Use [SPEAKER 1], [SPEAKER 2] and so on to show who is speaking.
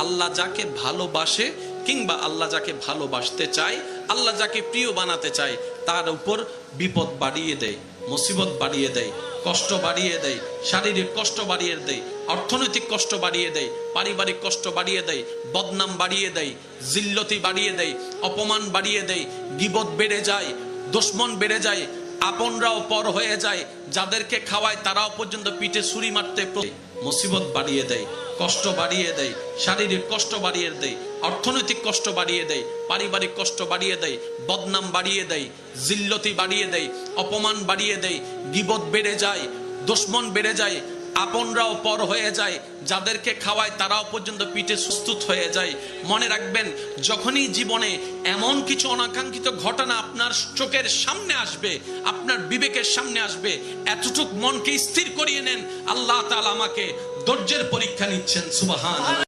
[SPEAKER 1] আল্লাহ যাকে ভালোবাসে কিংবা আল্লাহ যাকে ভালোবাসতে চায়, আল্লাহ যাকে প্রিয় বানাতে চায়, তার উপর বিপদ বাড়িয়ে দেয়, মুসিবত বাড়িয়ে দেয়, কষ্ট বাড়িয়ে দেয়, শারীরিক কষ্ট বাড়িয়ে দেয়, অর্থনৈতিক কষ্ট বাড়িয়ে দেয়, পারিবারিক কষ্ট বাড়িয়ে দেয়, বদনাম বাড়িয়ে দেয়, জিল্লতি বাড়িয়ে দেয়, অপমান বাড়িয়ে দেয়, গীবত বেড়ে যায়, দুশমন বেড়ে যায়, আপনরাও পর হয়ে যায়, যাদেরকে খাওয়ায় তারাও পর্যন্ত পিঠে ছুরি মারতে মুসিবত বাড়িয়ে দেয়, কষ্ট বাড়িয়ে দেয়, শারীরিক কষ্ট বাড়িয়ে দেয়, অর্থনৈতিক কষ্ট বাড়িয়ে দেয়, পারিবারিক কষ্ট বাড়িয়ে দেয়, বদনাম বাড়িয়ে দেয়, জিল্লতি বাড়িয়ে দেয়, অপমান বাড়িয়ে দেয়, গীবত বেড়ে যায়, দুশমন বেড়ে যায়, আপনরাও পর হয়ে যায়, যাদেরকে খাওয়ায় তারাও পর্যন্ত পিঠে সুস্থ হয়ে যায়। মনে রাখবেন, যখনই জীবনে এমন কিছু অনাকাঙ্ক্ষিত ঘটনা আপনার চোখের সামনে আসবে, আপনার বিবেকের সামনে আসবে, এতটুক মনকে স্থির করিয়ে নেন, আল্লাহ তাআলা আমাকে ধৈর্যের পরীক্ষা নিচ্ছেন। সুবহানাল্লাহ।